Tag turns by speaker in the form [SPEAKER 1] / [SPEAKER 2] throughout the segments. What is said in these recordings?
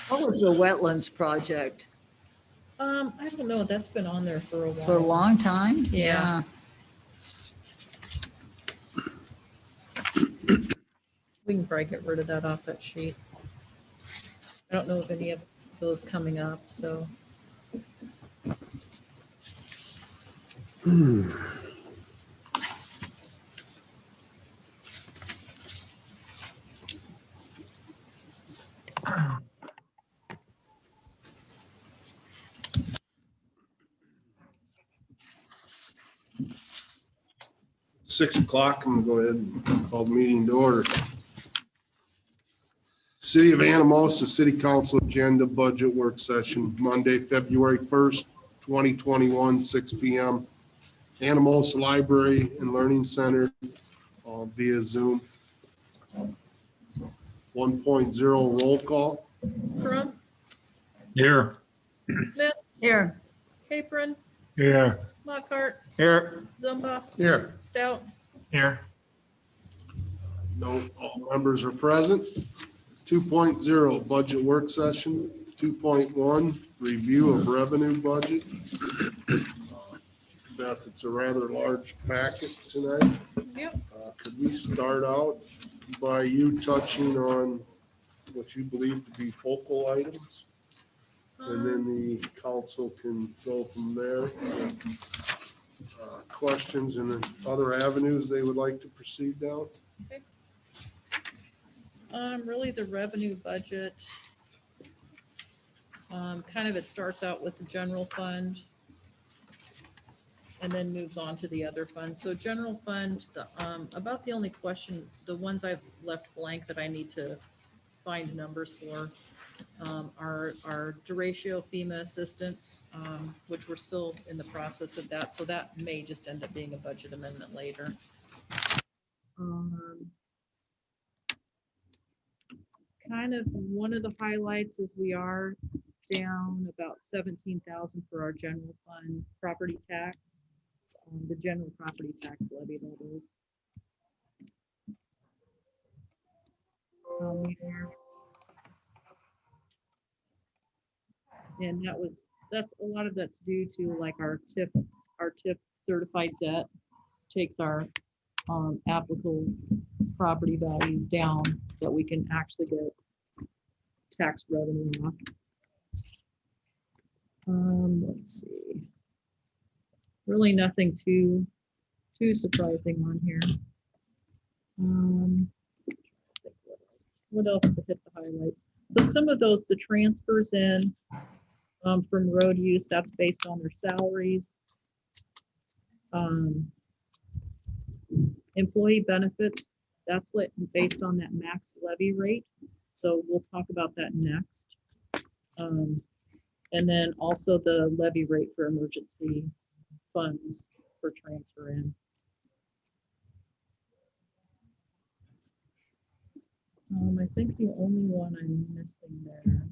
[SPEAKER 1] What was the wetlands project?
[SPEAKER 2] I don't know. That's been on there for a while.
[SPEAKER 1] For a long time?
[SPEAKER 2] Yeah. We can probably get rid of that off that sheet. I don't know of any of those coming up, so.
[SPEAKER 3] Hmm. 6 o'clock, I'm gonna go ahead and call the meeting to order. City of Anamosa City Council Agenda Budget Work Session, Monday, February 1st, 2021, 6 PM. Anamosa Library and Learning Center via Zoom. 1.0 roll call.
[SPEAKER 2] Crum,
[SPEAKER 4] Here.
[SPEAKER 2] Smith,
[SPEAKER 1] Here,
[SPEAKER 2] Capron,
[SPEAKER 4] Here.
[SPEAKER 2] Lockhart,
[SPEAKER 4] Here.
[SPEAKER 2] Zumba,
[SPEAKER 3] Here.
[SPEAKER 2] Stout.
[SPEAKER 4] Here.
[SPEAKER 3] No, all members are present. 2.0 budget work session. 2.1 review of revenue budget. Beth, it's a rather large packet tonight.
[SPEAKER 2] Yep.
[SPEAKER 3] Could we start out by you touching on what you believe to be focal items? And then the council can go from there. Questions and other avenues they would like to proceed down?
[SPEAKER 2] Really the revenue budget. Kind of it starts out with the general fund and then moves on to the other funds. So general fund, about the only question, the ones I've left blank that I need to find numbers for are duratio FEMA assistance, which we're still in the process of that. So that may just end up being a budget amendment later. Kind of one of the highlights is we are down about 17,000 for our general fund property tax, the general property tax levy, that is. And that's a lot of that's due to like our TIF certified debt takes our applicable property values down that we can actually get tax revenue off. Let's see. Really nothing too surprising on here. What else to hit the highlights? So some of those, the transfers in from road use, that's based on their salaries. Employee benefits, that's based on that max levy rate. So we'll talk about that next. And then also the levy rate for emergency funds for transfer in. I think the only one I'm missing there.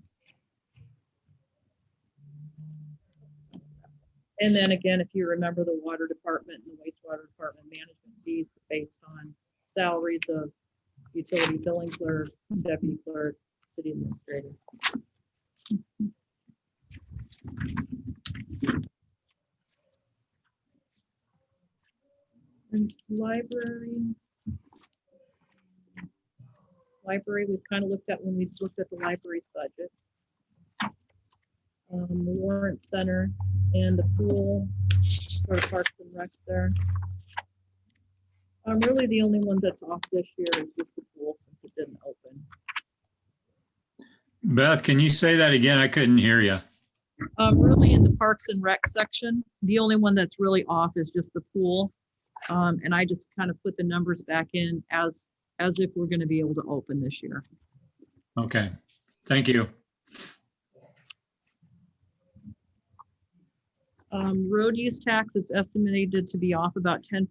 [SPEAKER 2] And then again, if you remember the water department and the wastewater department management fees based on salaries of utility billing clerk, deputy clerk, city administrator. And library, we've kind of looked at when we looked at the library's budget. The warrant center and the pool, sort of parks and rec there. Really the only one that's off this year is just the pool since it didn't open.
[SPEAKER 4] Beth, can you say that again? I couldn't hear you.
[SPEAKER 2] Really in the Parks and Rec section, the only one that's really off is just the pool. And I just kind of put the numbers back in as if we're going to be able to open this year.
[SPEAKER 4] Okay, thank you.
[SPEAKER 2] Road use tax, it's estimated to be off about 10%.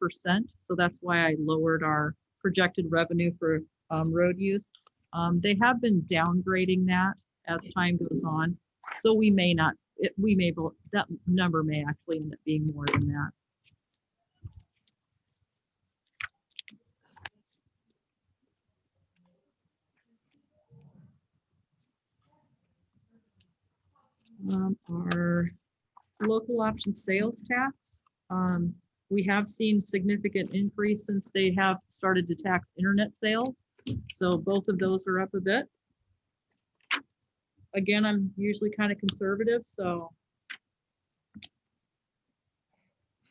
[SPEAKER 2] So that's why I lowered our projected revenue for road use. They have been downgrading that as time goes on. So we may not, that number may actually end up being more than that. Our local option sales tax, we have seen significant increase since they have started to tax internet sales. So both of those are up a bit. Again, I'm usually kind of conservative, so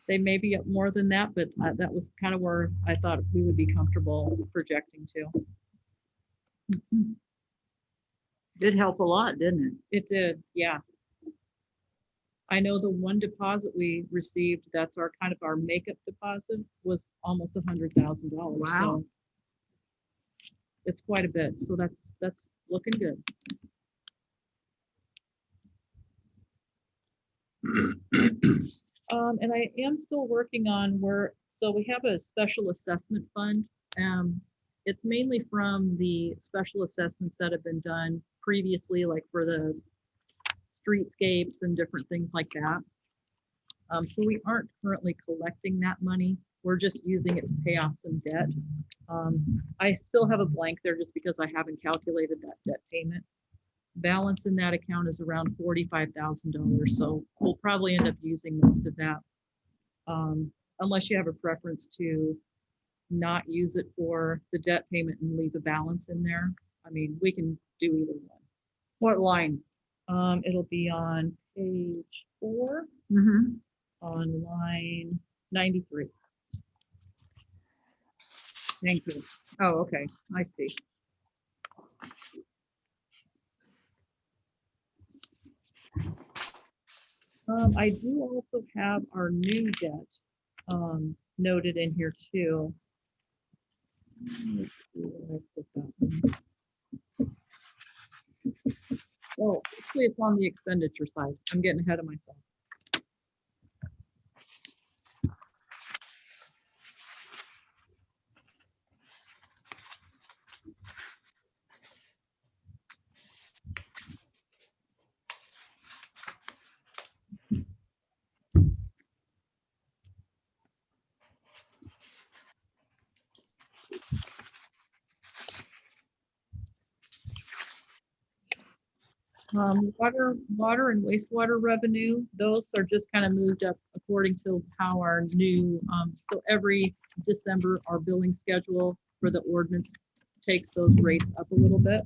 [SPEAKER 2] they may be up more than that, but that was kind of where I thought we would be comfortable projecting to.
[SPEAKER 1] Did help a lot, didn't it?
[SPEAKER 2] It did, yeah. I know the one deposit we received, that's our kind of our makeup deposit, was almost $100,000.
[SPEAKER 1] Wow.
[SPEAKER 2] So it's quite a bit. So that's looking good. And I am still working on so we have a special assessment fund. It's mainly from the special assessments that have been done previously, like for the streetscapes and different things like that. So we aren't currently collecting that money. We're just using it to pay off some debt. I still have a blank there just because I haven't calculated that debt payment. Balance in that account is around $45,000. So we'll probably end up using most of that. Unless you have a preference to not use it for the debt payment and leave a balance in there. I mean, we can do either one.
[SPEAKER 1] What line?
[SPEAKER 2] It'll be on page 4
[SPEAKER 1] Mm-hmm.
[SPEAKER 2] on line 93.
[SPEAKER 1] Thank you. Oh, okay. I see.
[SPEAKER 2] I do also have our new debt noted in here too. Let's see where I put that one. Oh, actually, it's on the expenditure side. I'm getting ahead of myself. Water and wastewater revenue, those are just kind of moved up according to how our new, so every December, our billing schedule for the ordinance takes those rates up a little bit.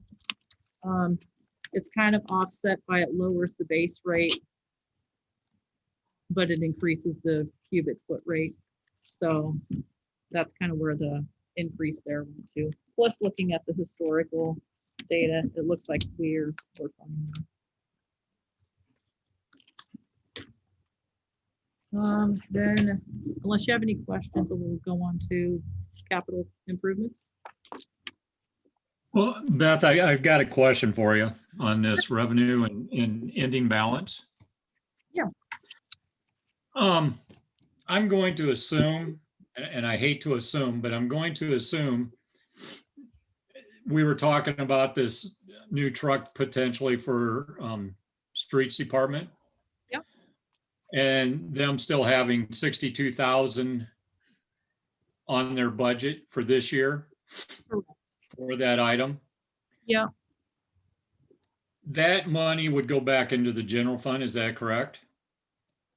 [SPEAKER 2] It's kind of offset by it lowers the base rate, but it increases the cubic foot rate. So that's kind of where the increase there went to. Plus, looking at the historical data, it looks like we're fine. Then, unless you have any questions, we'll go on to capital improvements.
[SPEAKER 4] Well, Beth, I've got a question for you on this revenue and ending balance.
[SPEAKER 2] Yeah.
[SPEAKER 4] I'm going to assume, and I hate to assume, but I'm going to assume we were talking about this new truck potentially for streets department.
[SPEAKER 2] Yep.
[SPEAKER 4] And them still having 62,000 on their budget for this year.
[SPEAKER 2] Correct.
[SPEAKER 4] For that item.
[SPEAKER 2] Yeah.
[SPEAKER 4] That money would go back into the general fund, is that correct?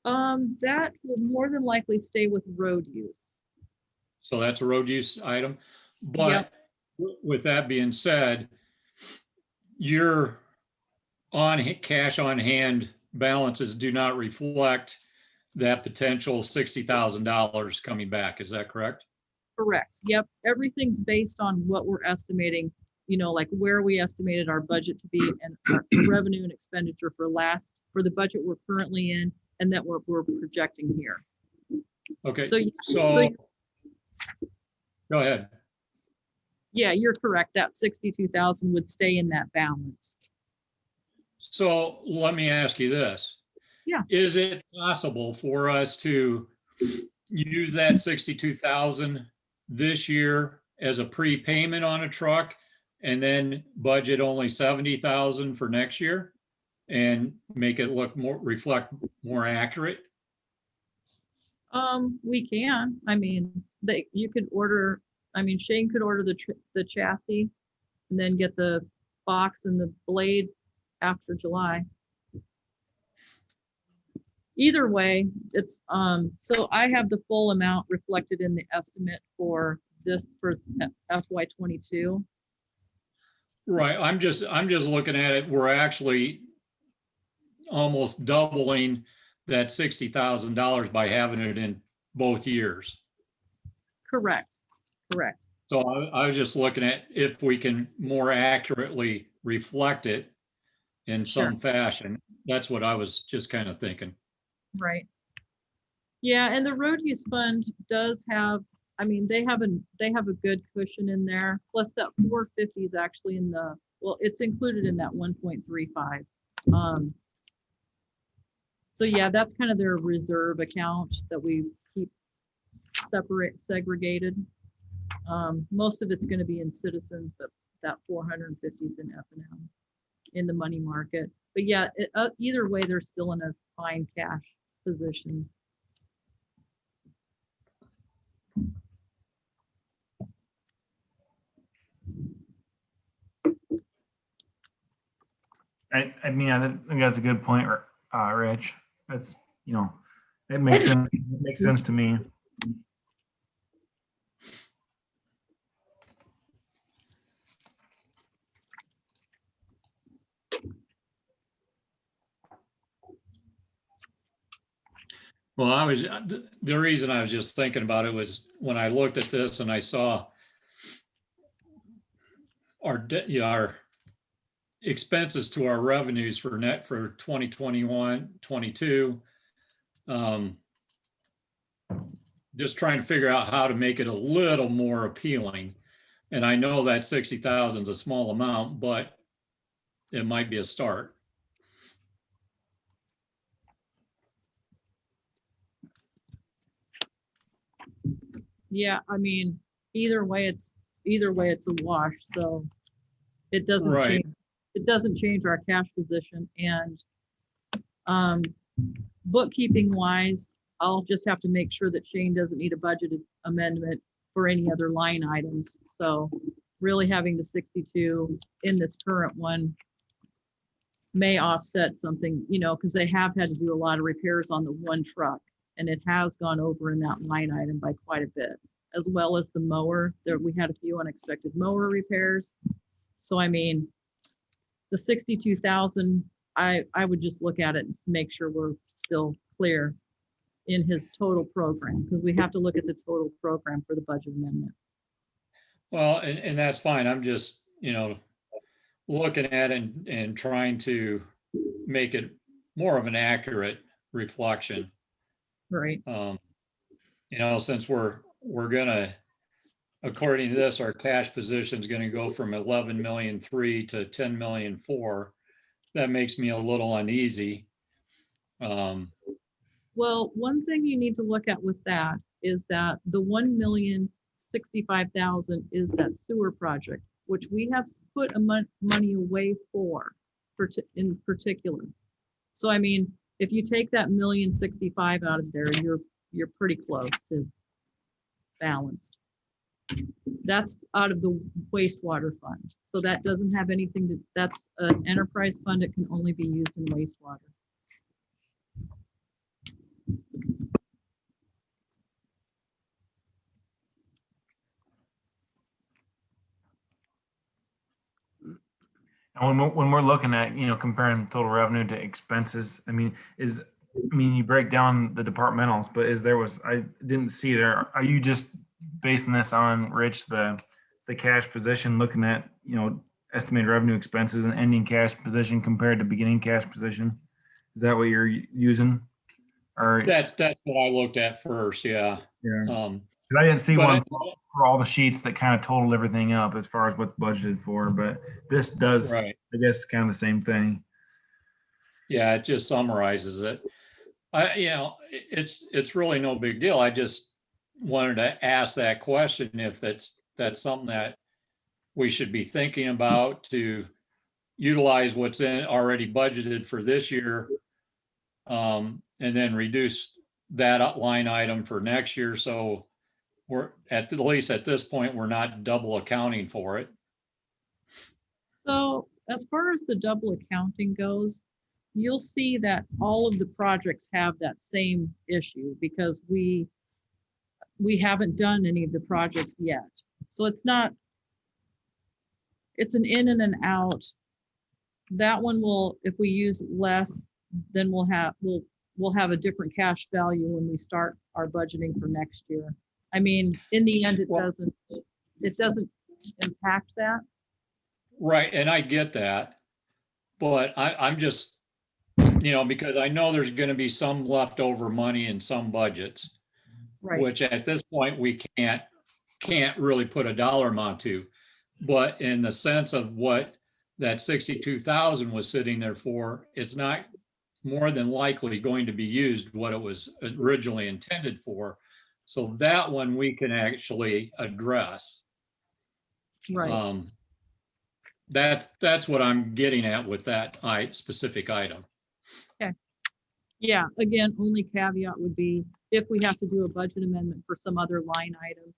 [SPEAKER 2] That will more than likely stay with road use.
[SPEAKER 4] So that's a road use item. But with that being said, your cash on hand balances do not reflect that potential $60,000 coming back. Is that correct?
[SPEAKER 2] Correct. Yep. Everything's based on what we're estimating like where we estimated our budget to be and our revenue and expenditure for the budget we're currently in and that we're projecting here.
[SPEAKER 4] Okay,
[SPEAKER 2] So,
[SPEAKER 4] so go ahead.
[SPEAKER 2] yeah, you're correct. That 62,000 would stay in that balance.
[SPEAKER 4] So let me ask you this.
[SPEAKER 2] Yeah.
[SPEAKER 4] Is it possible for us to use that 62,000 this year as a prepayment on a truck and then budget only 70,000 for next year and make it reflect more accurate?
[SPEAKER 2] We can. I mean, you could order. I mean, Shane could order the chassis and then get the box and the blade after July. Either way, it's so I have the full amount reflected in the estimate for FY22.
[SPEAKER 4] Right. I'm just looking at it. We're actually almost doubling that $60,000 by having it in both years.
[SPEAKER 2] Correct.
[SPEAKER 4] So I was just looking at if we can more accurately reflect it in some fashion. That's what I was just kind of thinking.
[SPEAKER 2] Right. Yeah, and the road use fund does have, I mean, they have a good cushion in there. Plus that 450 is actually it's included in that 1.35. So yeah, that's kind of their reserve account that we keep segregated. Most of it's going to be in Citizens, but that 450 is in F&M in the money market. But yeah, either way, they're still in a fine cash position.
[SPEAKER 5] I mean, I think that's a good point, Rich. That's, it makes sense. It makes sense to me.
[SPEAKER 4] Well, the reason I was just thinking about it was when I looked at this and I saw our expenses to our revenues for 2021, 22. Just trying to figure out how to make it a little more appealing. And I know that 60,000 is a small amount, but it might be a start.
[SPEAKER 2] Yeah, I mean, either way it's a wash. So it doesn't
[SPEAKER 4] Right.
[SPEAKER 2] change. It doesn't change our cash position. And bookkeeping wise, I'll just have to make sure that Shane doesn't need a budget amendment for any other line items. So really having the 62 in this current one may offset something, because they have had to do a lot of repairs on the one truck. And it has gone over in that line item by quite a bit, as well as the mower. We had a few unexpected mower repairs. So, I mean, the 62,000, I would just look at it and make sure we're still clear in his total program, because we have to look at the total program for the budget amendment.
[SPEAKER 4] Well, and that's fine. I'm just, looking at it and trying to make it more of an accurate reflection.
[SPEAKER 2] Right.
[SPEAKER 4] Since we're gonna, according to this, our cash position is gonna go from 11,000,003 to 10,000,004. That makes me a little uneasy.
[SPEAKER 2] Well, one thing you need to look at with that is that the 1,065,000 is that sewer project, which we have put money away in particular. So, I mean, if you take that 1,065,000 out of there, you're pretty close to balanced. That's out of the wastewater fund. So that doesn't have anything that's an enterprise fund. It can only be used in wastewater.
[SPEAKER 5] And when we're looking at, comparing total revenue to expenses, I mean, you break down the departmentals, but I didn't see there. Are you just basing this on, Rich, the the cash position, looking at, estimated revenue expenses and ending cash position compared to beginning cash position? Is that what you're using? Or,
[SPEAKER 4] That's what I looked at first, yeah.
[SPEAKER 5] yeah,
[SPEAKER 4] Um,
[SPEAKER 5] 'cause I didn't see
[SPEAKER 4] but
[SPEAKER 5] one
[SPEAKER 4] I-
[SPEAKER 5] for all the sheets that kind of totaled everything up as far as what's budgeted for, but this does,
[SPEAKER 4] Right,
[SPEAKER 5] I guess, kind of the same thing.
[SPEAKER 4] yeah, it just summarizes it. It's really no big deal. I just wanted to ask that question if that's something that we should be thinking about to utilize what's already budgeted for this year. And then reduce that line item for next year. So we're at least at this point, we're not double accounting for it.
[SPEAKER 2] So as far as the double accounting goes, you'll see that all of the projects have that same issue because we haven't done any of the projects yet. So it's an in and an out. That one will, if we use less, then we'll have a different cash value when we start our budgeting for next year. I mean, in the end, it doesn't impact that.
[SPEAKER 4] Right, and I get that. But I'm just, because I know there's gonna be some leftover money in some budgets,
[SPEAKER 2] Right.
[SPEAKER 4] which at this point, we can't really put a dollar amount to. But in the sense of what that 62,000 was sitting there for, it's not more than likely going to be used what it was originally intended for. So that one we can actually address.
[SPEAKER 2] Right.
[SPEAKER 4] That's what I'm getting at with that specific item.
[SPEAKER 2] Yeah, again, only caveat would be if we have to do a budget amendment for some other line item.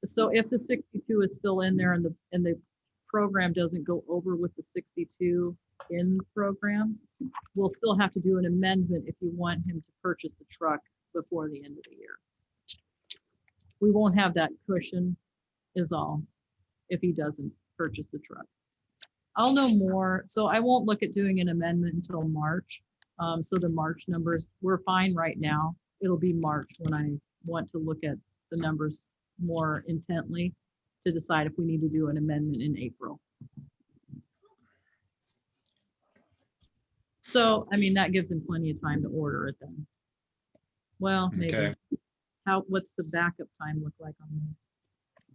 [SPEAKER 2] So if the 62 is still in there and the program doesn't go over with the 62 in the program, we'll still have to do an amendment if you want him to purchase the truck before the end of the year. We won't have that cushion is all if he doesn't purchase the truck. I'll know more, so I won't look at doing an amendment until March. So the March numbers, we're fine right now. It'll be March when I want to look at the numbers more intently to decide if we need to do an amendment in April. So, I mean, that gives him plenty of time to order it then. Well, maybe.
[SPEAKER 4] Okay.
[SPEAKER 2] What's the backup time look like on this?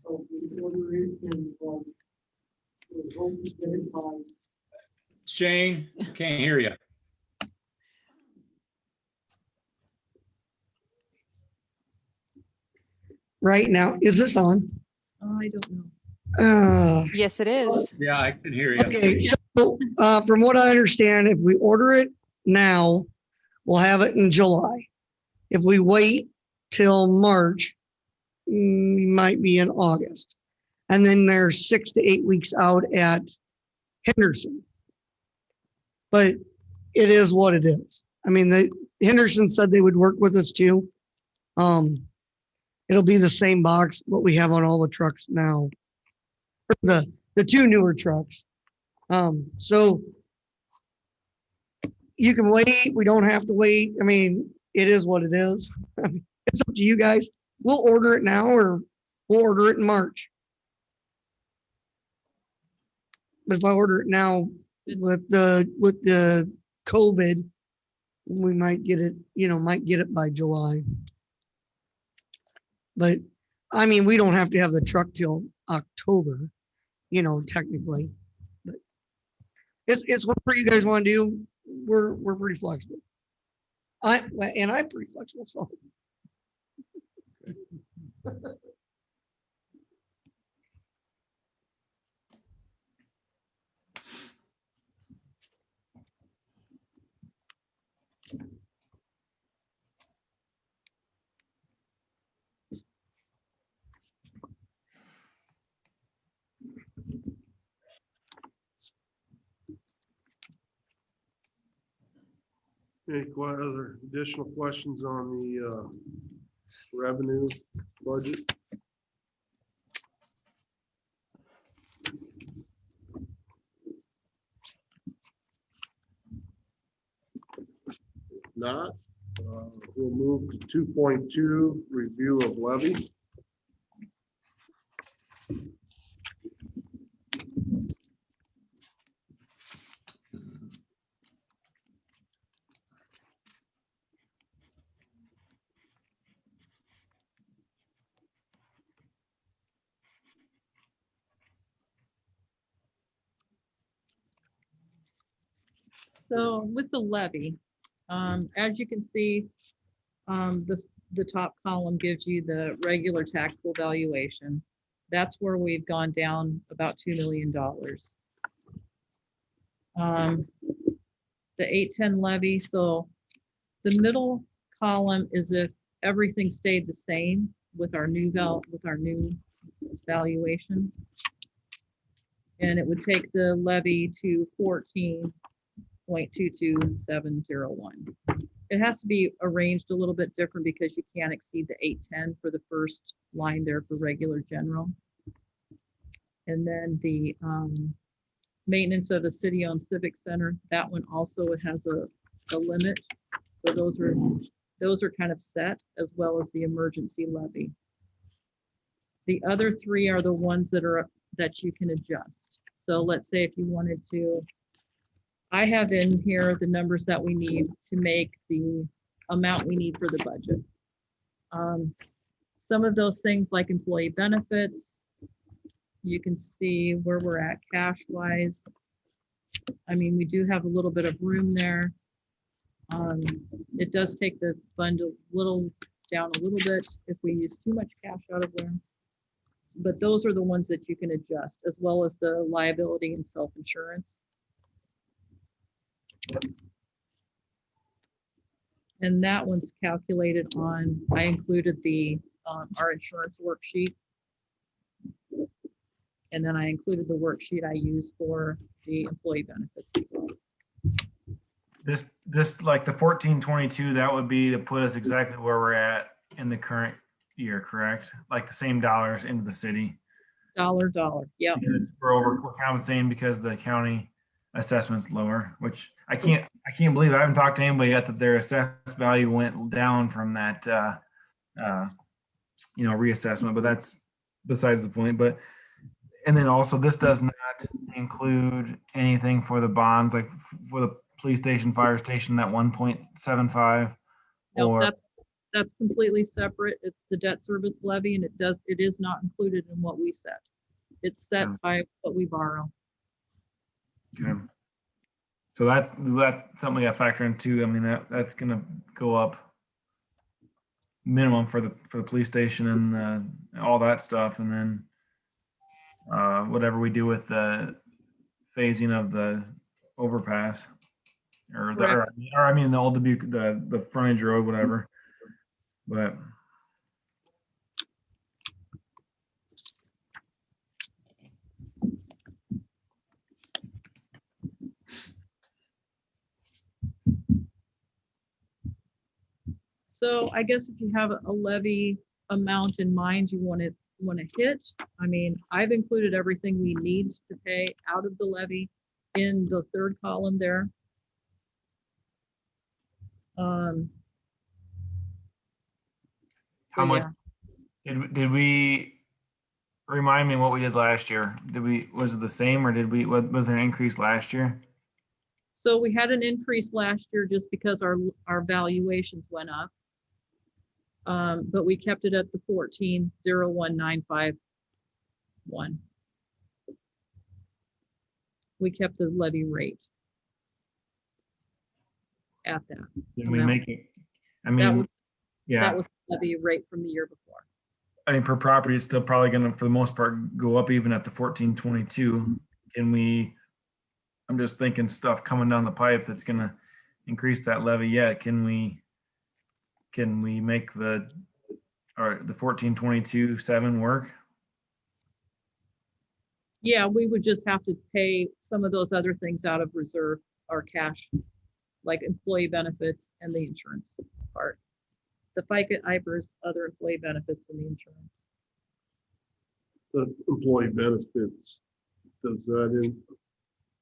[SPEAKER 6] So we order it and, we hope to get it by
[SPEAKER 4] Shane, can't hear you.
[SPEAKER 6] right now. Is this on?
[SPEAKER 2] I don't know.
[SPEAKER 7] Yes, it is.
[SPEAKER 4] Yeah, I can hear you.
[SPEAKER 6] Okay, so, from what I understand, if we order it now, we'll have it in July. If we wait till March, might be in August. And then there's 6 to 8 weeks out at Henderson. But it is what it is. I mean, Henderson said they would work with us too. It'll be the same box, what we have on all the trucks now. The two newer trucks. So you can wait, we don't have to wait. I mean, it is what it is. It's up to you guys. We'll order it now or we'll order it in March. But if I order it now with the COVID, we might get it by July. But I mean, we don't have to have the truck till October, technically. But it's whatever you guys want to do. We're pretty flexible. I'm pretty flexible, so.
[SPEAKER 3] Any other additional questions on the revenue budget? If not, we'll move to 2.2, review of levy.
[SPEAKER 2] So with the levy, as you can see, the top column gives you the regular taxable valuation. That's where we've gone down about $2 million. The 810 levy, so the middle column is if everything stayed the same with our new valuation. And it would take the levy to 14.22701. It has to be arranged a little bit different because you can't exceed the 810 for the first line there for regular general. And then the maintenance of a city-owned civic center, that one also has a limit. So those are kind of set, as well as the emergency levy. The other three are the ones that you can adjust. So let's say if you wanted to, I have in here the numbers that we need to make the amount we need for the budget. Some of those things like employee benefits, you can see where we're at cash wise. I mean, we do have a little bit of room there. It does take the fund down a little bit if we use too much cash out of there. But those are the ones that you can adjust, as well as the liability and self-insurance. And that one's calculated on, I included our insurance worksheet. And then I included the worksheet I use for the employee benefits as well.
[SPEAKER 5] This like the 1422, that would be to put us exactly where we're at in the current year, correct? Like the same dollars into the city.
[SPEAKER 2] Dollar, yeah.
[SPEAKER 5] Because we're compensating because the county assessment's lower, which I can't believe. I haven't talked to anybody yet that their assessed value went down from that reassessment, but that's besides the point. But and then also this does not include anything for the bonds, like for the police station, fire station, that 1.75.
[SPEAKER 2] No, that's completely separate. It's the debt service levy, and it is not included in what we set. It's set by what we borrow.
[SPEAKER 5] Okay. So that's something I factor in too. I mean, that's gonna go up minimum for the police station and all that stuff, and then whatever we do with the phasing of the overpass or I mean the old Dubuque, the frontage road, whatever. But
[SPEAKER 2] so I guess if you have a levy amount in mind you want to hit, I mean, I've included everything we need to pay out of the levy in the third column there.
[SPEAKER 5] how much did we remind me what we did last year? Was it the same, or was there an increase last year?
[SPEAKER 2] So we had an increase last year just because our valuations went up. But we kept it at the 14,01951. We kept the levy rate at that.
[SPEAKER 5] Did we make it? I
[SPEAKER 2] That
[SPEAKER 5] mean,
[SPEAKER 2] was
[SPEAKER 5] yeah.
[SPEAKER 2] That was the levy rate from the year before.
[SPEAKER 5] I mean, per property, it's still probably going to, for the most part, go up even at the 1422. I'm just thinking stuff coming down the pipe that's going to increase that levy yet. Can we make the 1422.7 work?
[SPEAKER 2] Yeah, we would just have to pay some of those other things out of reserve or cash, like employee benefits and the insurance part. The FICA, IPERS, other employee benefits and the insurance.
[SPEAKER 3] The employee benefits, does that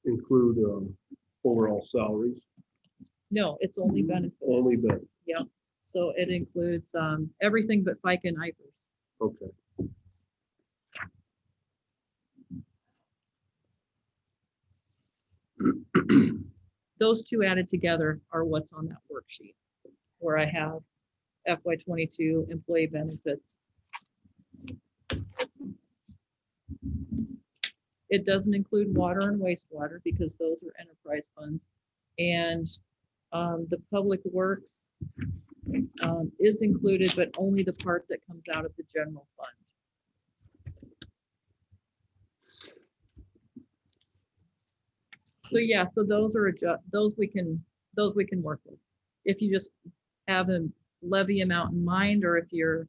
[SPEAKER 3] include overall salaries?
[SPEAKER 2] No, it's only benefits.
[SPEAKER 3] Only benefits.
[SPEAKER 2] Yeah. So it includes everything but FICA and IPERS.
[SPEAKER 3] Okay.
[SPEAKER 2] Those two added together are what's on that worksheet, where I have FY22 employee benefits. It doesn't include water and wastewater because those are enterprise funds. And the public works is included, but only the part that comes out of the general fund. So yeah, so those are those we can work with. If you just have a levy amount in mind, or if you're,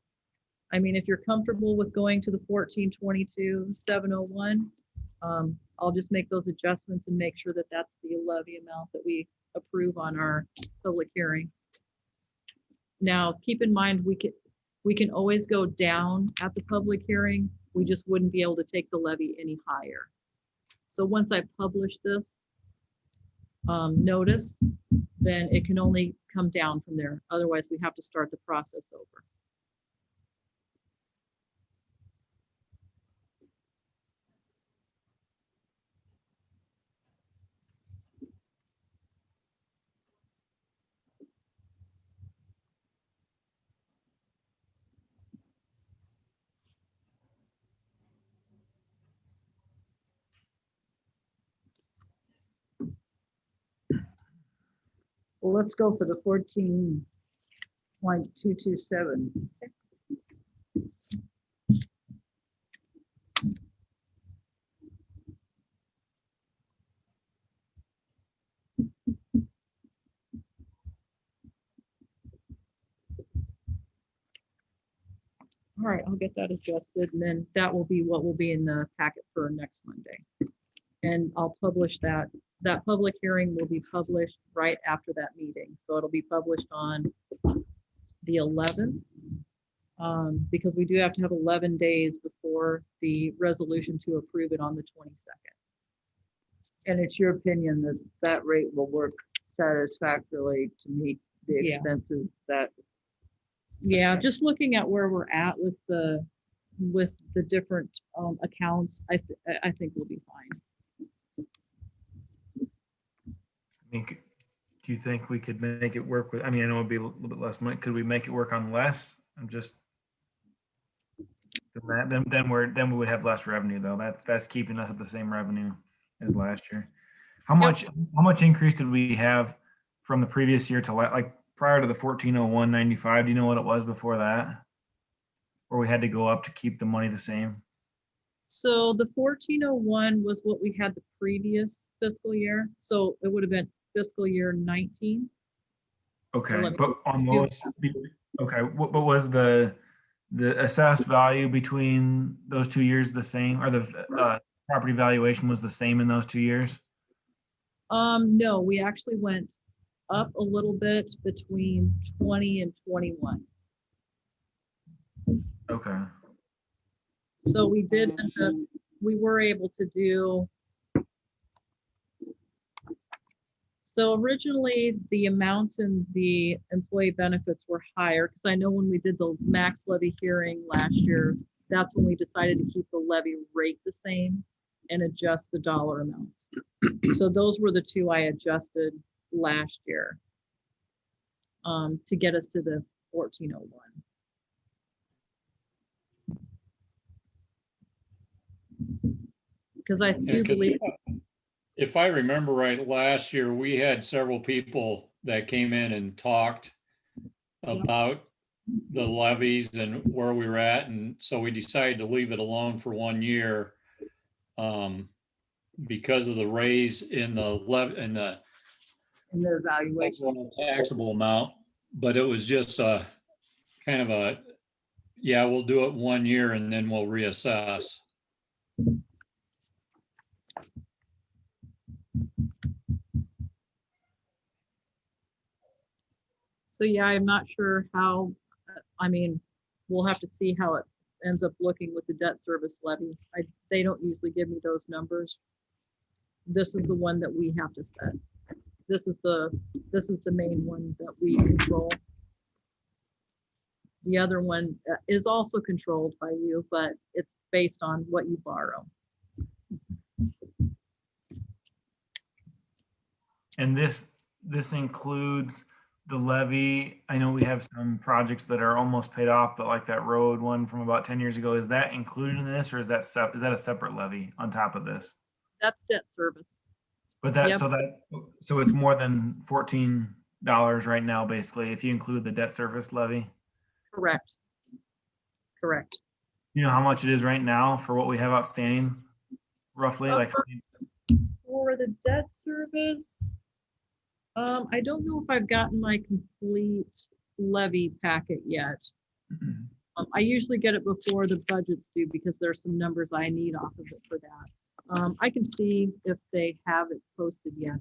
[SPEAKER 2] I mean, if you're comfortable with going to the 1422,701, I'll just make those adjustments and make sure that that's the levy amount that we approve on our public hearing. Now, keep in mind, we can always go down at the public hearing. We just wouldn't be able to take the levy any higher. So once I publish this notice, then it can only come down from there. Otherwise, we have to start the process over.
[SPEAKER 1] Well, let's go for the 14.227.
[SPEAKER 2] All right, I'll get that adjusted, and then that will be what will be in the packet for next Monday. And I'll publish that. That public hearing will be published right after that meeting. So it'll be published on the 11th, because we do have to have 11 days before the resolution to approve it on the 22nd.
[SPEAKER 1] And it's your opinion that that rate will work satisfactorily to meet the
[SPEAKER 2] Yeah.
[SPEAKER 1] expenses that,
[SPEAKER 2] Yeah, just looking at where we're at with the different accounts, I think we'll be fine.
[SPEAKER 5] I mean, do you think we could make it work with, I mean, I know it'd be a little bit less money. Could we make it work on less? I'm just, then we would have less revenue though. That's keeping us at the same revenue as last year. How much increase did we have from the previous year to like prior to the 1401.95? Do you know what it was before that? Or we had to go up to keep the money the same?
[SPEAKER 2] So the 1401 was what we had the previous fiscal year. So it would have been fiscal year 19.
[SPEAKER 5] Okay,
[SPEAKER 2] let me-
[SPEAKER 5] but on those, okay, what was the assessed value between those 2 years the same, or the property valuation was the same in those 2 years?
[SPEAKER 2] No, we actually went up a little bit between 20 and 21.
[SPEAKER 5] Okay.
[SPEAKER 2] So we did end up, we were able to do. So originally the amounts in the employee benefits were higher, because I know when we did the max levy hearing last year, that's when we decided to keep the levy rate the same and adjust the dollar amounts. So those were the two I adjusted last year to get us to the 1401. Because I do believe.
[SPEAKER 4] If I remember right, last year, we had several people that came in and talked about the levies and where we were at. And so we decided to leave it alone for 1 year because of the raise in the
[SPEAKER 1] in the evaluation.
[SPEAKER 4] taxable amount. But it was just kind of a, yeah, we'll do it 1 year and then we'll reassess.
[SPEAKER 2] So yeah, I'm not sure how, I mean, we'll have to see how it ends up looking with the debt service levy. They don't usually give me those numbers. This is the one that we have to set. This is the main one that we control. The other one is also controlled by you, but it's based on what you borrow.
[SPEAKER 5] And this includes the levy. I know we have some projects that are almost paid off, but like that road one from about 10 years ago, is that included in this, or is that a separate levy on top of this?
[SPEAKER 2] That's debt service.
[SPEAKER 5] But that,
[SPEAKER 2] Yep.
[SPEAKER 5] so it's more than $14 right now, basically, if you include the debt service levy.
[SPEAKER 2] Correct. Correct.
[SPEAKER 5] You know how much it is right now for what we have outstanding, roughly, like,
[SPEAKER 2] For the debt service, I don't know if I've gotten my complete levy packet yet. I usually get it before the budget's due because there's some numbers I need off of it for that. I can see if they have it posted yet.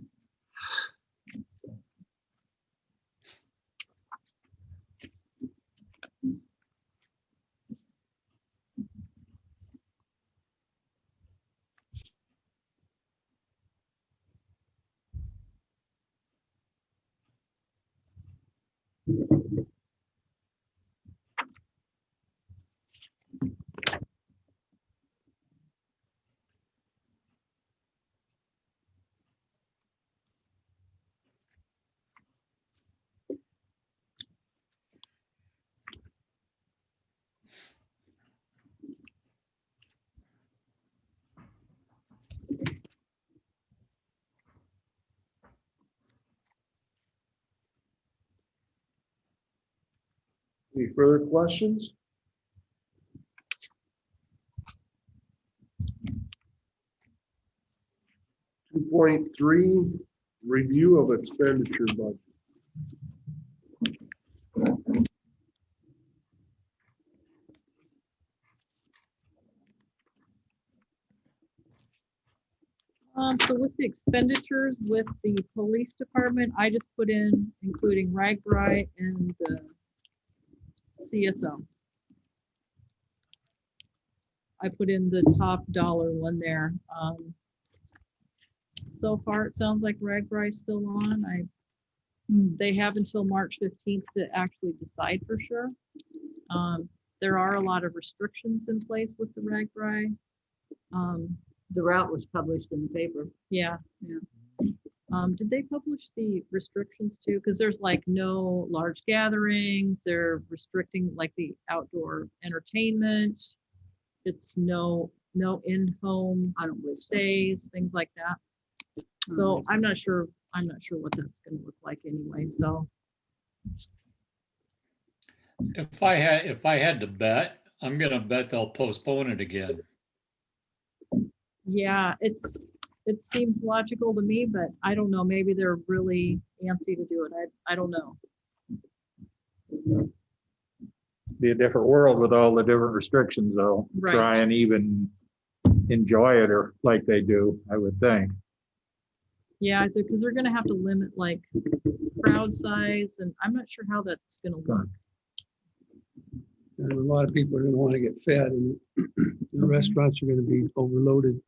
[SPEAKER 3] Any further questions? Two point three, review of expenditure budget.
[SPEAKER 2] So with the expenditures with the police department, I just put in, including RAGBRAI and the CSO. I put in the top dollar one there. So far, it sounds like RAGBRAI is still on. They have until March 15th to actually decide for sure. There are a lot of restrictions in place with the RAGBRAI.
[SPEAKER 1] The route was published in the paper.
[SPEAKER 2] Yeah. Did they publish the restrictions too? Because there's like no large gatherings. They're restricting like the outdoor entertainment. It's no in-home
[SPEAKER 1] I don't wish.
[SPEAKER 2] stays, things like that. So I'm not sure what that's going to look like anyway. So
[SPEAKER 4] If I had to bet, I'm gonna bet they'll postpone it again.
[SPEAKER 2] yeah, it seems logical to me, but I don't know. Maybe they're really antsy to do it. I don't know.
[SPEAKER 8] Be a different world with all the different restrictions though.
[SPEAKER 2] Right.
[SPEAKER 8] Try and even enjoy it or like they do, I would think.
[SPEAKER 2] Yeah, because they're going to have to limit like crowd size, and I'm not sure how that's going to look.
[SPEAKER 9] And a lot of people are gonna want to get fed and the restaurants are gonna be overloaded.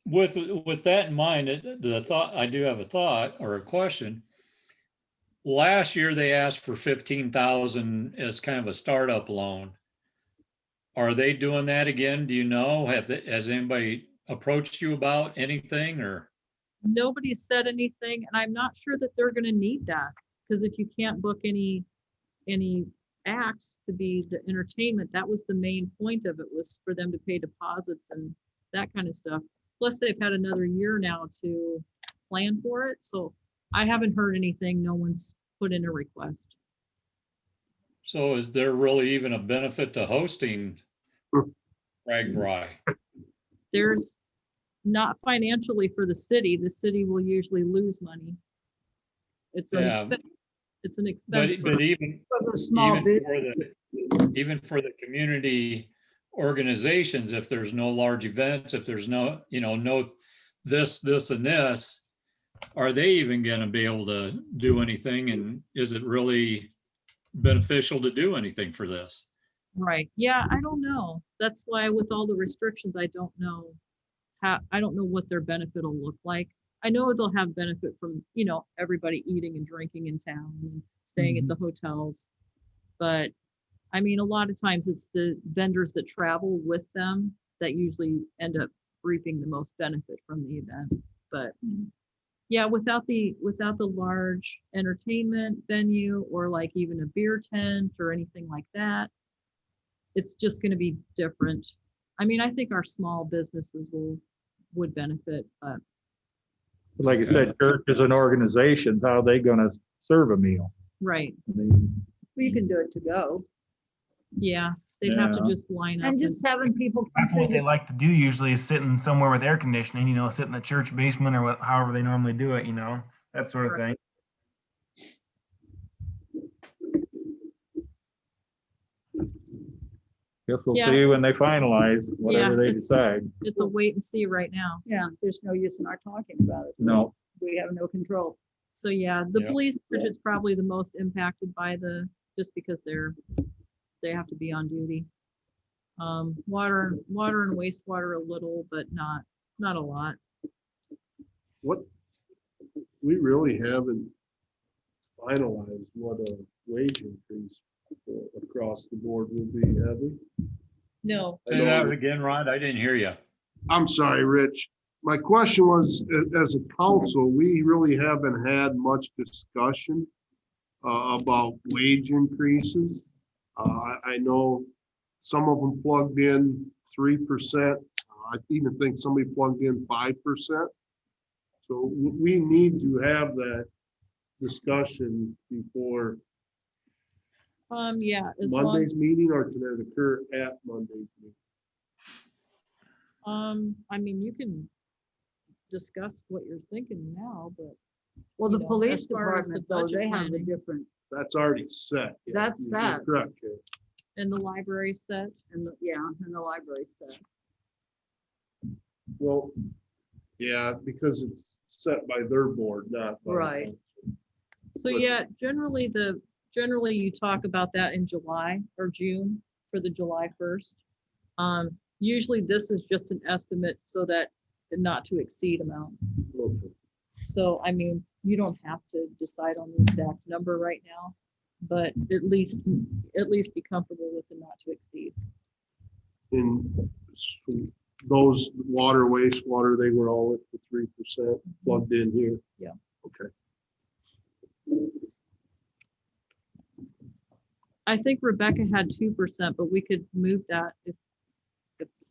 [SPEAKER 4] With that in mind, I do have a thought or a question. Last year, they asked for 15,000 as kind of a startup loan. Are they doing that again? Do you know? Has anybody approached you about anything or?
[SPEAKER 2] Nobody said anything, and I'm not sure that they're going to need that because if you can't book any acts to be the entertainment, that was the main point of it, was for them to pay deposits and that kind of stuff. Plus, they've had another year now to plan for it, so I haven't heard anything. No one's put in a request.
[SPEAKER 4] So is there really even a benefit to hosting RAGBRAI?
[SPEAKER 2] There's not financially for the city. The city will usually lose money. It's an
[SPEAKER 4] Yeah.
[SPEAKER 2] expense. It's an
[SPEAKER 4] But
[SPEAKER 2] expense.
[SPEAKER 4] even
[SPEAKER 1] For the small
[SPEAKER 4] even for the community organizations, if there's no large events, if there's no this and this, are they even going to be able to do anything? And is it really beneficial to do anything for this?
[SPEAKER 2] Right. Yeah, I don't know. That's why with all the restrictions, I don't know what their benefit will look like. I know they'll have benefit from, everybody eating and drinking in town and staying at the hotels. But I mean, a lot of times it's the vendors that travel with them that usually end up reaping the most benefit from the event. But yeah, without the large entertainment venue or like even a beer tent or anything like that, it's just going to be different. I mean, I think our small businesses would benefit, but
[SPEAKER 8] Like I said, churches and organizations, how are they gonna serve a meal?
[SPEAKER 2] right,
[SPEAKER 8] I mean,
[SPEAKER 1] We can do it to go.
[SPEAKER 2] yeah, they'd have to
[SPEAKER 8] Yeah.
[SPEAKER 2] just line up.
[SPEAKER 1] And just having people.
[SPEAKER 5] That's what they
[SPEAKER 1] contribute.
[SPEAKER 5] like to do usually is sitting somewhere with air conditioning, sit in the church basement or however they normally do it, that sort of thing.
[SPEAKER 8] Guess we'll
[SPEAKER 2] Yeah.
[SPEAKER 8] see when they finalize whatever they
[SPEAKER 2] it's-
[SPEAKER 8] decide.
[SPEAKER 2] It's a wait and see right now.
[SPEAKER 1] Yeah, there's no use in our talking about it.
[SPEAKER 8] No,
[SPEAKER 1] We have no control.
[SPEAKER 2] So yeah, the
[SPEAKER 4] Yep.
[SPEAKER 2] police budget's probably the most impacted by just because they have to be on duty. Water and wastewater a little, but not a lot.
[SPEAKER 3] What, we really haven't finalized what a wage increase across the board will be, have we?
[SPEAKER 2] No,
[SPEAKER 3] I
[SPEAKER 4] Say
[SPEAKER 3] know
[SPEAKER 4] that
[SPEAKER 3] that-
[SPEAKER 4] again, Rod. I didn't hear you.
[SPEAKER 3] I'm sorry, Rich. My question was, as a council, we really haven't had much discussion about wage increases. I know some of them plugged in 3%. I even think somebody plugged in 5%. So we need to have that discussion before
[SPEAKER 2] yeah, as long,
[SPEAKER 3] Monday's meeting, or can it occur at Monday's meeting?
[SPEAKER 2] I mean, you can discuss what you're thinking now, but
[SPEAKER 1] Well,
[SPEAKER 2] You
[SPEAKER 1] the
[SPEAKER 2] know,
[SPEAKER 1] police
[SPEAKER 2] as far as the
[SPEAKER 1] department, though,
[SPEAKER 2] budget
[SPEAKER 1] they have a
[SPEAKER 2] planning.
[SPEAKER 1] different,
[SPEAKER 3] That's already set. Yeah,
[SPEAKER 1] That's
[SPEAKER 3] you're
[SPEAKER 1] set.
[SPEAKER 3] Correct, Kay.
[SPEAKER 2] in the library set,
[SPEAKER 1] in the library set.
[SPEAKER 3] Well, yeah, because it's set by their board, not. by the
[SPEAKER 1] Right.
[SPEAKER 3] council.
[SPEAKER 2] so
[SPEAKER 3] But-
[SPEAKER 2] yeah, generally you talk about that in July or June for the July 1st. Usually this is just an estimate so that the not to exceed amount.
[SPEAKER 3] Okay.
[SPEAKER 2] So, I mean, you don't have to decide on the exact number right now, but at least be comfortable with the not to exceed.
[SPEAKER 3] In those water, wastewater, they were all at the 3% plugged in here.
[SPEAKER 2] Yeah.
[SPEAKER 3] Okay.
[SPEAKER 2] I think Rebecca had 2%, but we could move that if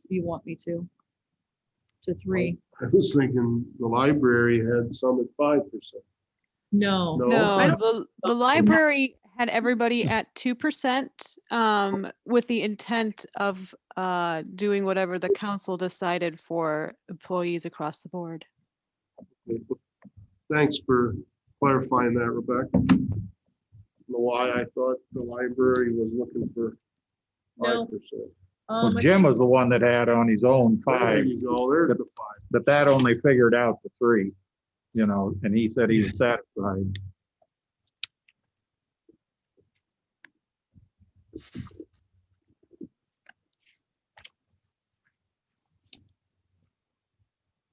[SPEAKER 2] you want me to 3.
[SPEAKER 3] I was thinking the library had some at 5%.
[SPEAKER 2] No,
[SPEAKER 3] No.
[SPEAKER 2] I
[SPEAKER 7] No,
[SPEAKER 2] don't-
[SPEAKER 7] the library had everybody at 2%, with the intent of doing whatever the council decided for employees across the board.
[SPEAKER 3] Thanks for clarifying that, Rebecca. I don't know why I thought the library was looking for
[SPEAKER 2] No.
[SPEAKER 3] 5%.
[SPEAKER 8] well,
[SPEAKER 2] I
[SPEAKER 8] Jim
[SPEAKER 2] think-
[SPEAKER 8] was the one that had on his own
[SPEAKER 3] There
[SPEAKER 8] 5,
[SPEAKER 3] you go, there's the 5.
[SPEAKER 8] but that only figured out the 3, and he said he was satisfied.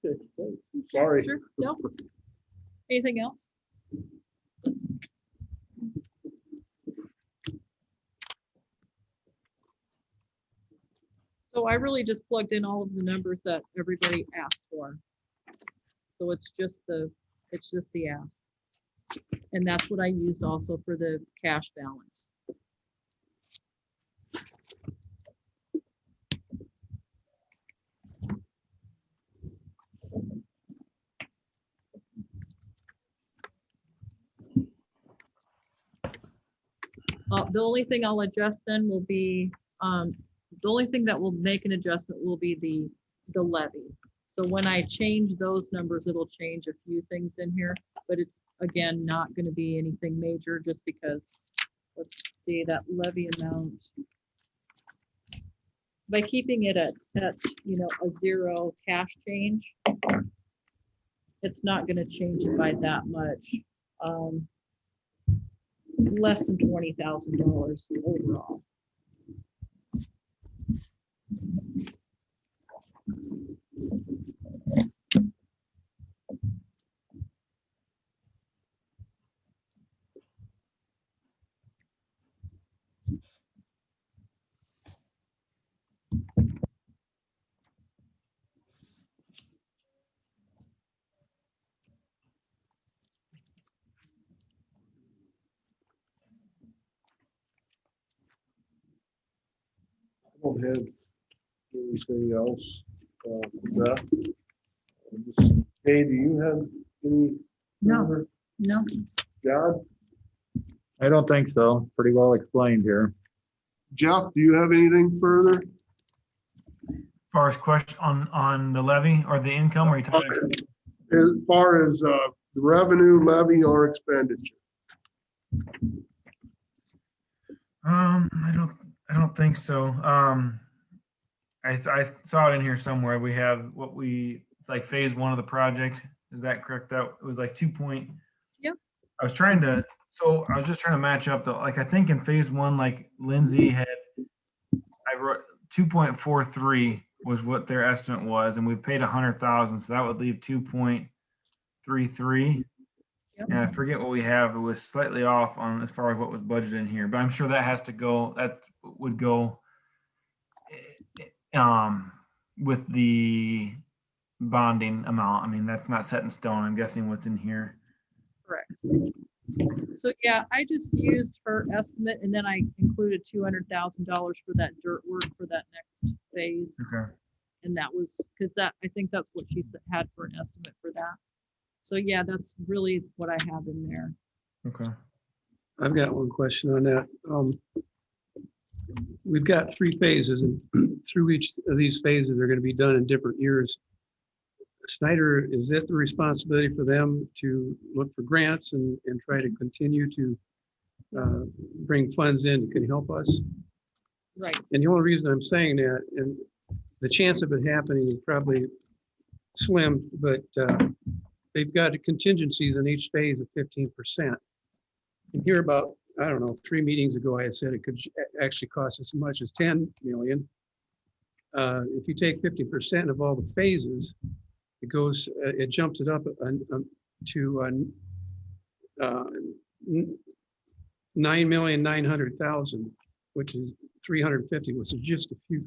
[SPEAKER 3] Okay, thanks. Sorry.
[SPEAKER 2] Sure, no. Anything else? So I really just plugged in all of the numbers that everybody asked for. So it's just the ask. And that's what I used also for the cash balance. The only thing I'll adjust then will be, the only thing that will make an adjustment will be the levy. So when I change those numbers, it'll change a few things in here, but it's, again, not gonna be anything major just because, let's see, that levy amount. By keeping it at, a 0 cash change, it's not gonna change it by that much. Less than $20,000 overall.
[SPEAKER 3] I don't have Anything else? Beth? Hey, do you have any?
[SPEAKER 1] No.
[SPEAKER 3] further?
[SPEAKER 1] No,
[SPEAKER 3] John?
[SPEAKER 8] I don't think so. Pretty well explained here.
[SPEAKER 3] Jeff, do you have anything further?
[SPEAKER 5] As far as question on the levy or the income, or you talking?
[SPEAKER 3] As far as the revenue, levy, or expenditure?
[SPEAKER 5] I don't think so. I saw it in here somewhere. We have what we, like phase one of the project. Is that correct? That it was like 2 point.
[SPEAKER 2] Yep.
[SPEAKER 5] I was just trying to match up the, like, I think in phase one, like Lindsay had, I wrote 2.43 was what their estimate was, and we paid 100,000. So that would leave 2.33.
[SPEAKER 2] Yep.
[SPEAKER 5] And I forget what we have. It was slightly off on as far as what was budgeted in here, but I'm sure that has to go, that would go with the bonding amount. I mean, that's not set in stone. I'm guessing what's in here.
[SPEAKER 2] Correct. So yeah, I just used her estimate and then I included $200,000 for that dirt work for that next phase.
[SPEAKER 5] Okay.
[SPEAKER 2] And that was, because that, I think that's what she had for an estimate for that. So yeah, that's really what I have in there.
[SPEAKER 5] Okay.
[SPEAKER 9] I've got one question on that. We've got 3 phases, and through each of these phases, they're going to be done in different years. Snyder, is it the responsibility for them to look for grants and try to continue to bring funds in that can help us?
[SPEAKER 2] Right.
[SPEAKER 9] And the only reason I'm saying that, and the chance of it happening is probably slim, but they've got contingencies in each phase of 15%. And here about, I don't know, 3 meetings ago, I had said it could actually cost as much as 10 million. If you take 50% of all the phases, it goes, it jumps it up to 9,900,000, which is 350, which is just a few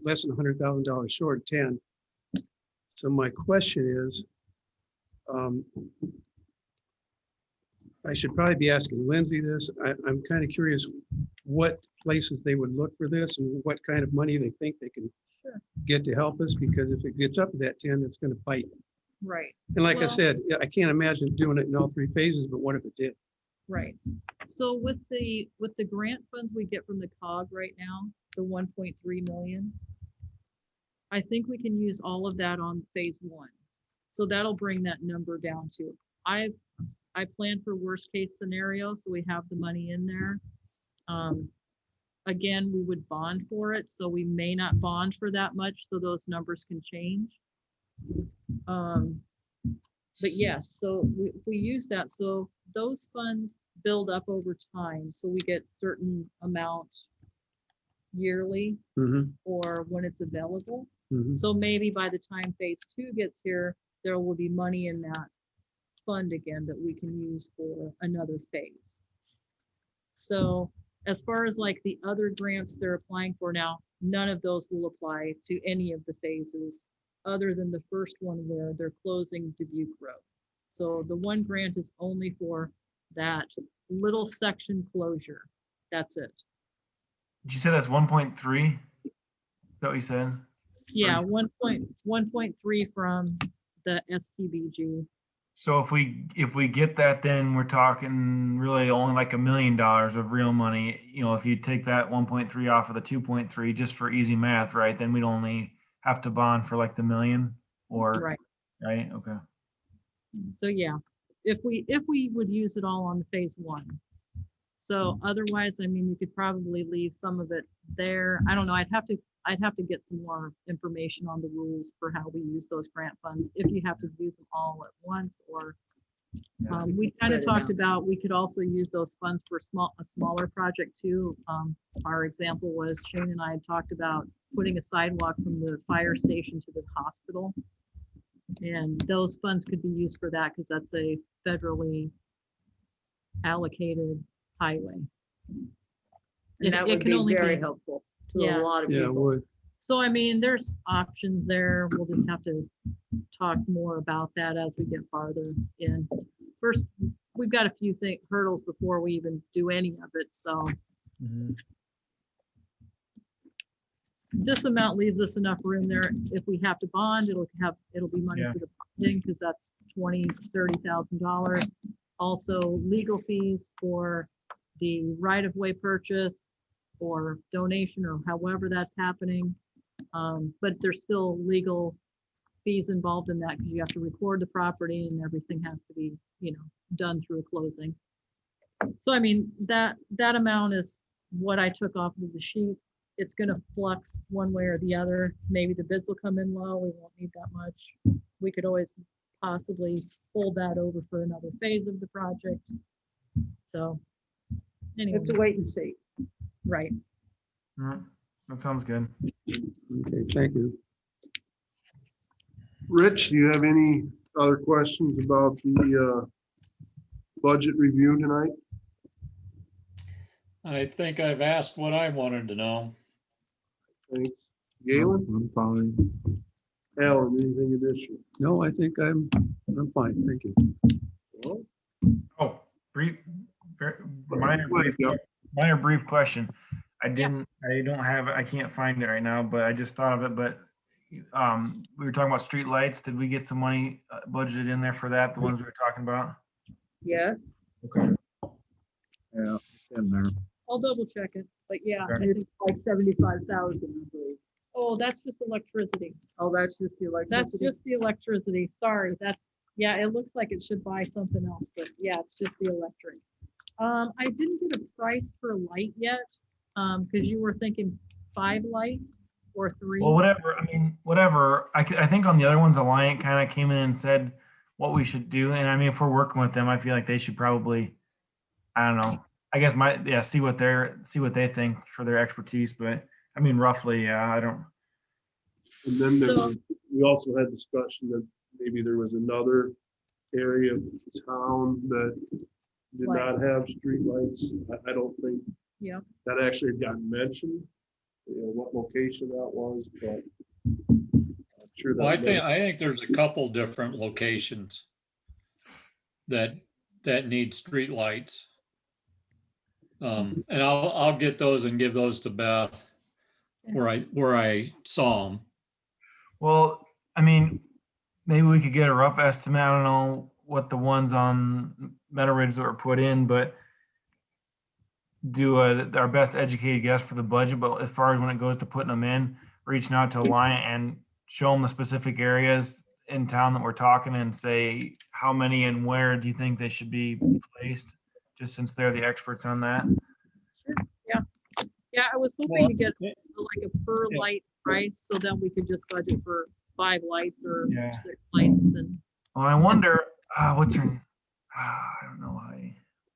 [SPEAKER 9] less than $100,000 short of 10. So my question is, I should probably be asking Lindsay this. I'm kind of curious what places they would look for this and what kind of money they think they can get to help us, because if it gets up to that 10, it's going to bite.
[SPEAKER 2] Right.
[SPEAKER 9] And like I
[SPEAKER 2] Well-
[SPEAKER 9] said, I can't imagine doing it in all 3 phases, but what if it did?
[SPEAKER 2] Right. So with the grant funds we get from the COG right now, the 1.3 million, I think we can use all of that on phase 1. So that'll bring that number down to, I plan for worst case scenario, so we have the money in there. Again, we would bond for it, so we may not bond for that much, so those numbers can change. But yes, so we use that, so those funds build up over time, so we get certain amount yearly or when it's available. So maybe by the time phase 2 gets here, there will be money in that fund again that we can use for another phase. So as far as like the other grants they're applying for now, none of those will apply to any of the phases other than the first one where they're closing Dubuque Road. So the one grant is only for that little section closure. That's it.
[SPEAKER 5] Did you say that's 1.3? Is that what you said?
[SPEAKER 2] Yeah, 1.3 from the STBG.
[SPEAKER 5] So if we get that, then we're talking really only like $1 million of real money. You know, if you take that 1.3 off of the 2.3, just for easy math, right? Then we'd only have to bond for like the $1 million, or right? Okay.
[SPEAKER 2] So yeah, if we would use it all on the phase 1. So otherwise, I mean, you could probably leave some of it there. I don't know. I'd have to get some more information on the rules for how we use those grant funds, if you have to use them all at once, or we kind of talked about, we could also use those funds for a smaller project too. Our example was Shane and I had talked about putting a sidewalk from the fire station to the hospital. And those funds could be used for that because that's a federally allocated highway.
[SPEAKER 1] And that
[SPEAKER 2] it
[SPEAKER 1] would
[SPEAKER 2] can
[SPEAKER 1] be
[SPEAKER 2] only
[SPEAKER 1] very
[SPEAKER 2] be-
[SPEAKER 1] helpful to
[SPEAKER 2] Yeah.
[SPEAKER 1] a lot of
[SPEAKER 9] Yeah, it
[SPEAKER 1] people.
[SPEAKER 9] would.
[SPEAKER 2] So, I mean, there's options there. We'll just have to talk more about that as we get farther in. First, we've got a few hurdles before we even do any of it, so. this amount leaves us enough room there. If we have to bond, it'll be money
[SPEAKER 5] Yeah.
[SPEAKER 2] for the bonding, because that's $20,000-$30,000. Also, legal fees for the right-of-way purchase or donation, or however that's happening. But there's still legal fees involved in that, because you have to record the property and everything has to be, done through a closing. So I mean, that amount is what I took off of the sheet. It's gonna flux one way or the other. Maybe the bids will come in low, we won't need that much. We could always possibly hold that over for another phase of the project. So, anyway,
[SPEAKER 1] It's a wait and see.
[SPEAKER 2] right.
[SPEAKER 5] That sounds good.
[SPEAKER 9] Okay, thank you.
[SPEAKER 3] Rich, do you have any other questions about the budget review tonight?
[SPEAKER 4] I think I've asked what I wanted to know.
[SPEAKER 3] Thanks. Galen?
[SPEAKER 8] I'm fine.
[SPEAKER 3] Alan, anything additional?
[SPEAKER 9] No, I think I'm fine, thank you.
[SPEAKER 3] Well,
[SPEAKER 5] Oh, minor
[SPEAKER 3] Yep.
[SPEAKER 5] brief question. I don't have it. I can't find it right now, but I just thought of it. But we were talking about street lights. Did we get some money budgeted in there for that? The ones we were talking about?
[SPEAKER 1] Yes,
[SPEAKER 5] Okay.
[SPEAKER 8] Yeah, in there.
[SPEAKER 2] I'll double check it, but yeah.
[SPEAKER 5] Okay.
[SPEAKER 2] I think-
[SPEAKER 1] like 75,000, I believe.
[SPEAKER 2] Oh, that's just electricity.
[SPEAKER 1] Oh, that's just the
[SPEAKER 2] That's
[SPEAKER 1] electricity.
[SPEAKER 2] just the electricity. Sorry, yeah, it looks like it should buy something else, but yeah, it's just the electric. I didn't get a price per light yet, because you were thinking 5 lights or 3.
[SPEAKER 5] Well, whatever. I mean, whatever. I think on the other ones, Alliant kind of came in and said what we should do. And I mean, if we're working with them, I feel like they should probably, I don't know. I guess see what they think for their expertise. But I mean, roughly, I don't.
[SPEAKER 3] And then
[SPEAKER 2] So-
[SPEAKER 3] we also had discussion that maybe there was another area of town that did
[SPEAKER 2] Right.
[SPEAKER 3] not have streetlights. I don't think
[SPEAKER 2] Yeah.
[SPEAKER 3] that actually had gotten mentioned, what location that was, but I'm sure
[SPEAKER 4] Well, I
[SPEAKER 3] that.
[SPEAKER 4] think there's a couple different locations that need streetlights. And I'll get those and give those to Beth where I saw them.
[SPEAKER 5] Well, I mean, maybe we could get a rough estimate. I don't know what the ones on Meadow Ridge that were put in, but do our best educated guess for the budget. But as far as when it goes to putting them in, reaching out to Alliant and show them the specific areas in town that we're talking and say how many and where do you think they should be placed, just since they're the experts on that.
[SPEAKER 2] Yeah, I was hoping
[SPEAKER 4] Well,
[SPEAKER 2] to get like a per
[SPEAKER 4] yeah.
[SPEAKER 2] light price, so then we could just budget for 5 lights or
[SPEAKER 5] Yeah.
[SPEAKER 2] 6 lights. And
[SPEAKER 5] Well, I wonder, what's her, I don't know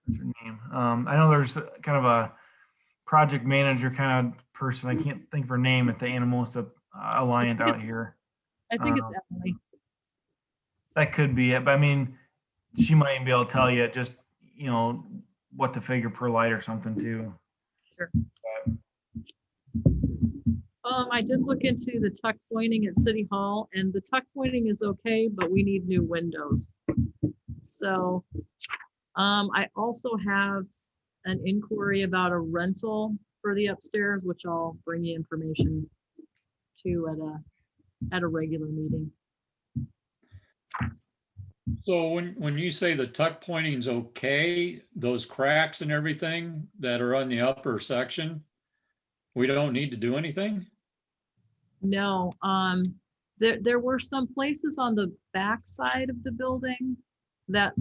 [SPEAKER 5] what's her name. I know there's kind of a project manager kind of person. I can't think of her name at the Anamosa Alliant out here.
[SPEAKER 2] I think it's Emily.
[SPEAKER 5] That could be it, but I mean, she might even be able to tell you just, what to figure per light or something too.
[SPEAKER 2] I did look into the tuck pointing at City Hall, and the tuck pointing is okay, but we need new windows. So, I also have an inquiry about a rental for the upstairs, which I'll bring you information to at a regular meeting.
[SPEAKER 4] So when you say the tuck pointing's okay, those cracks and everything that are on the upper section, we don't need to do anything?
[SPEAKER 2] No, there were some places on the back side of the building that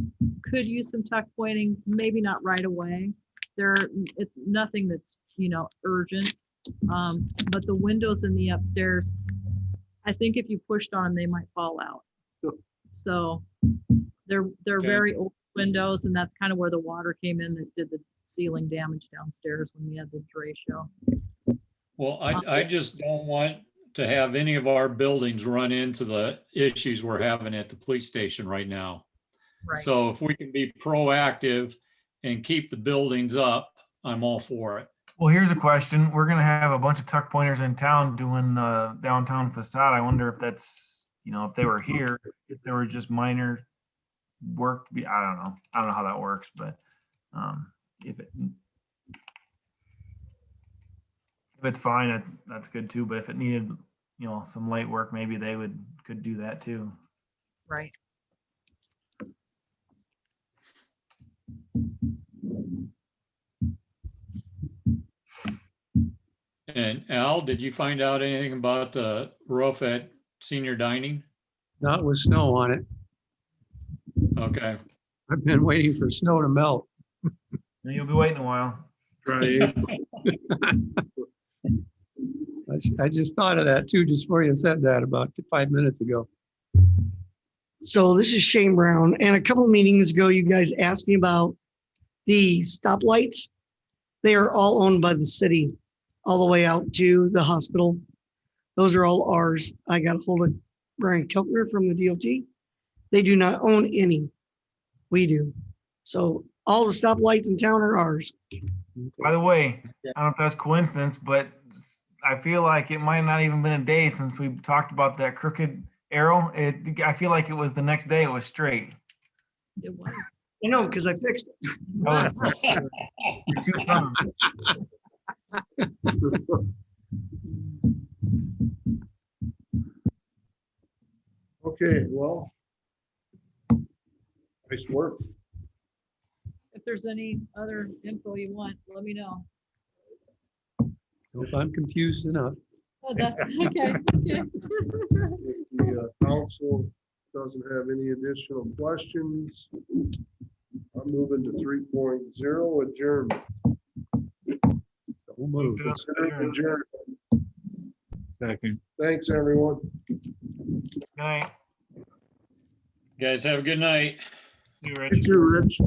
[SPEAKER 2] could use some tuck pointing, maybe not right away. It's nothing that's, urgent. But the windows in the upstairs, I think if you pushed on them, they might fall out.
[SPEAKER 3] Sure.
[SPEAKER 2] So they're
[SPEAKER 4] Okay.
[SPEAKER 2] very old windows, and that's kind of where the water came in that did the ceiling damage downstairs when we had the derecho.
[SPEAKER 4] Well, I just don't want to have any of our buildings run into the issues we're having at the police station right now.
[SPEAKER 2] Right.
[SPEAKER 4] So if we can be proactive and keep the buildings up, I'm all for it.
[SPEAKER 5] Well, here's a question. We're going to have a bunch of tuck pointers in town doing downtown facade. I wonder if that's, if they were here, if there were just minor work. I don't know. I don't know how that works, but if it's fine, that's good too. But if it needed, some light work, maybe they could do that too.
[SPEAKER 1] Right.
[SPEAKER 4] And Al, did you find out anything about the roof at senior dining?
[SPEAKER 9] Not with snow on it.
[SPEAKER 4] Okay.
[SPEAKER 9] I've been waiting for snow to melt.
[SPEAKER 5] And you'll be waiting a while.
[SPEAKER 3] Try
[SPEAKER 9] I just thought of that too, just before you said that about 5 minutes ago.
[SPEAKER 6] So this is Shane Brown, and a couple meetings ago, you guys asked me about the stoplights. They are all owned by the city, all the way out to the hospital. Those are all ours. I got a hold of Brian Keltner from the DOT. They do not own any. We do. So all the stoplights in town are ours.
[SPEAKER 5] By the way, I don't know if that's coincidence, but I feel like it might not even been a day since we talked about that crooked arrow. I feel like it was the next day it was straight.
[SPEAKER 2] It was.
[SPEAKER 6] I know, because I fixed it.
[SPEAKER 5] Oh, you're too calm.
[SPEAKER 3] Okay, well. Nice work.
[SPEAKER 2] If there's any other info you want, let me know.
[SPEAKER 9] If I'm confused enough.
[SPEAKER 2] Oh, that's okay.
[SPEAKER 3] If the council doesn't have any additional questions, I'm moving to 3.0 adjourn.
[SPEAKER 9] So moved.
[SPEAKER 3] Adjourn.
[SPEAKER 8] Second.
[SPEAKER 3] Thanks, everyone.
[SPEAKER 5] Good night.
[SPEAKER 4] Guys, have a good night.
[SPEAKER 5] See you, Rich.
[SPEAKER 3] You too, Rich.